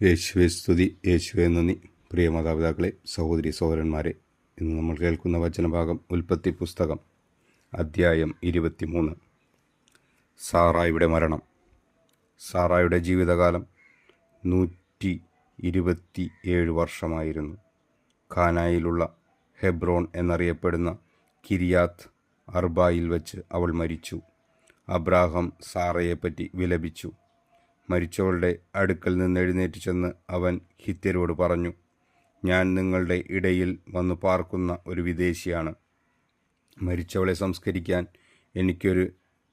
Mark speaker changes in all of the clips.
Speaker 1: യേശുവെ സ്തുതി, യേശുവെ നന്ദി. പ്രിയ മാതാപിതാക്കളെ, സഹോദരി സഹോദരന്മാരെ, ഇന്ന് നമ്മൾ കേൾക്കുന്ന വചനഭാഗം ഉൽപ്പത്തി പുസ്തകം അദ്ധ്യായം 23. സാറായുടെ മരണം. സാറായുടെ ജീവിതകാലം 127 വർഷമായിരുന്നു. കാനായിലുള്ള ഹെബ്രോൺ എന്നറിയപ്പെടുന്ന കിരിയാത്ത് അർബായിൽ വെച്ച് അവൾ മരിച്ചു. അബ്രാഹാം സാറയെപ്പറ്റി വിലപിച്ചു. മരിച്ചവളുടെ അടുക്കൽ നിന്ന് എഴുന്നേറ്റ് ചെന്ന് അവൻ ഹിത്യരോട് പറഞ്ഞു, ഞാൻ നിങ്ങളുടെ ഇടയിൽ വന്നു പാർക്കുന്ന ഒരു വിദേശിയാണ്. മരിച്ചവളെ സംസ്കരിക്കാൻ എനിക്കൊരു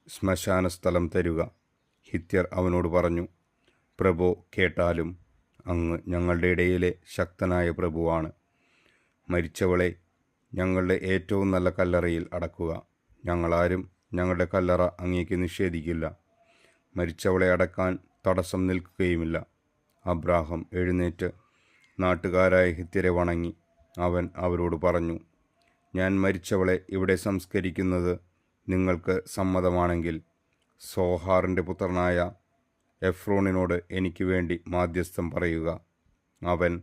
Speaker 1: ശ്മശാന സ്ഥലം തരുക. ഹിത്യർ അവനോട് പറഞ്ഞു, പ്രഭോ, കേട്ടാലും, അങ്ങ് ഞങ്ങളുടെ ഇടയിലെ ശക്തനായ പ്രഭുവാണ്. മരിച്ചവളെ ഞങ്ങളുടെ ഏറ്റവും നല്ല കല്ലറയിൽ അടക്കുക. ഞങ്ങളാരും ഞങ്ങളുടെ കല്ലറ അങ്ങേക്ക് നിഷേധിക്കില്ല. മരിച്ചവളെ അടക്കാൻ തടസ്സം നിൽക്കുകയുമില്ല. അബ്രാഹാം എഴുന്നേറ്റ് നാട്ടുകാരായ ഹിത്യരെ വണങ്ങി. അവൻ അവരോട് പറഞ്ഞു, ഞാൻ മരിച്ചവളെ ഇവിടെ സംസ്കരിക്കുന്നത് നിങ്ങൾക്ക് സമ്മതമാണെങ്കിൽ സോഹാറിൻ്റെ പുത്രനായ എഫ്രോണിനോട് എനിക്ക് വേണ്ടി മാധ്യസ്ഥം പറയുക. അവൻ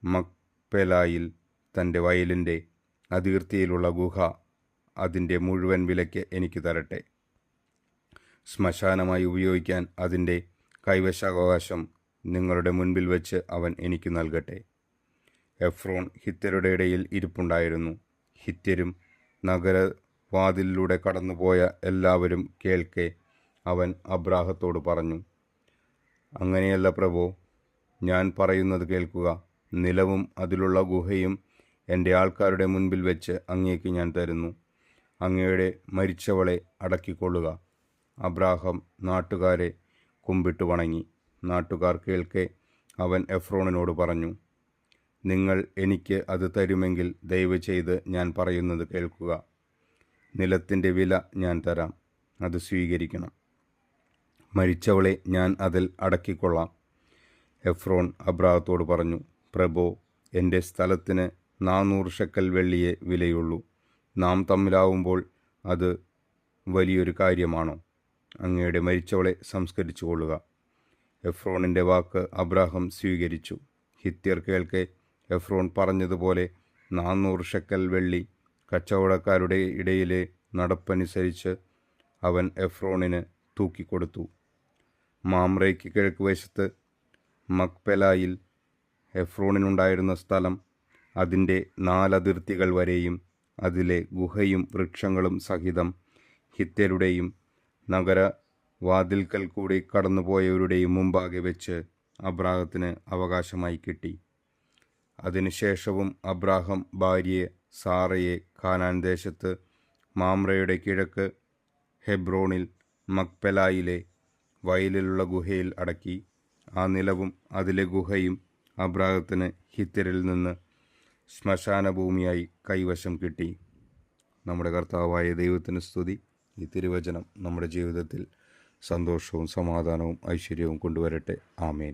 Speaker 1: മക്പെലായിൽ തൻ്റെ വയലിൻ്റെ അതിർത്തിയിലുള്ള ഗുഹ അതിൻ്റെ മുഴുവൻ വിലയ്ക്ക് എനിക്ക് തരട്ടെ. ശ്മശാനമായി ഉപയോഗിക്കാൻ അതിൻ്റെ കൈവശാവകാശം നിങ്ങളുടെ മുൻപിൽ വെച്ച് അവൻ എനിക്ക് നൽകട്ടെ. എഫ്രോൺ ഹിത്യരുടെ ഇടയിൽ ഇരിപ്പുണ്ടായിരുന്നു. ഹിത്യരും നഗരവാതിലിലൂടെ കടന്നുപോയ എല്ലാവരും കേൾക്കെ അവൻ അബ്രാഹത്തോട് പറഞ്ഞു, അങ്ങനെയല്ല പ്രഭോ, ഞാൻ പറയുന്നത് കേൾക്കുക. നിലവും അതിലുള്ള ഗുഹയും എൻ്റെ ആൾക്കാരുടെ മുൻപിൽ വെച്ച് അങ്ങേക്ക് ഞാൻ തരുന്നു. അങ്ങയുടെ മരിച്ചവളെ അടക്കിക്കൊള്ളുക. അബ്രാഹാം നാട്ടുകാരെ കുമ്പിട്ട് വണങ്ങി. നാട്ടുകാർ കേൾക്കെ അവൻ എഫ്രോണിനോട് പറഞ്ഞു, നിങ്ങൾ എനിക്ക് അത് തരുമെങ്കിൽ ദയവ് ചെയ്ത് ഞാൻ പറയുന്നത് കേൾക്കുക. നിലത്തിൻ്റെ വില ഞാൻ തരാം, അത് സ്വീകരിക്കണം. മരിച്ചവളെ ഞാൻ അതിൽ അടക്കിക്കൊള്ളാം. എഫ്രോൺ അബ്രാഹത്തോട് പറഞ്ഞു, പ്രഭോ, എൻ്റെ സ്ഥലത്തിന് 400 ഷെക്കൽ വെള്ളിയെ വിലയുള്ളൂ. നാം തമ്മിലാവുമ്പോൾ അത് വലിയൊരു കാര്യമാണോ? അങ്ങയുടെ മരിച്ചവളെ സംസ്കരിച്ചു കൊള്ളുക. എഫ്രോണിൻ്റെ വാക്ക് അബ്രാഹാം സ്വീകരിച്ചു. ഹിത്യർ കേൾക്കെ എഫ്രോൺ പറഞ്ഞതുപോലെ 400 ഷെക്കൽ വെള്ളി കച്ചവടക്കാരുടെ ഇടയിലെ നടപ്പനുസരിച്ച് അവൻ എഫ്രോണിന് തൂക്കിക്കൊടുത്തു. മാമ്രയ്ക്ക് കിഴക്ക് വശത്ത് മക്പെലായിൽ എഫ്രോണിനുണ്ടായിരുന്ന സ്ഥലം അതിൻ്റെ 4 അതിർത്തികൾ വരെയും അതിലെ ഗുഹയും വൃക്ഷങ്ങളും സഹിതം ഹിത്യരുടെയും നഗരവാതിൽക്കൽ കൂടി കടന്നുപോയവരുടെയും മുമ്പാകെ വെച്ച് അബ്രാഹത്തിന് അവകാശമായി കിട്ടി. അതിനുശേഷവും അബ്രാഹാം ഭാര്യയെ സാറയെ കാനാൻ ദേശത്ത് മാമ്രയുടെ കിഴക്ക് ഹെബ്രോണിൽ മക്പെലായിലെ വയലിലുള്ള ഗുഹയിൽ അടക്കി. ആ നിലവും അതിലെ ഗുഹയും അബ്രാഹത്തിന് ഹിത്യരിൽ നിന്ന് ശ്മശാനഭൂമിയായി കൈവശം കിട്ടി. നമ്മുടെ കർത്താവായ ദൈവത്തിന് സ്തുതി. ഈ തിരുവചനം നമ്മുടെ ജീവിതത്തിൽ സന്തോഷവും സമാധാനവും ഐശ്വര്യവും കൊണ്ടുവരട്ടെ. ആമേൻ.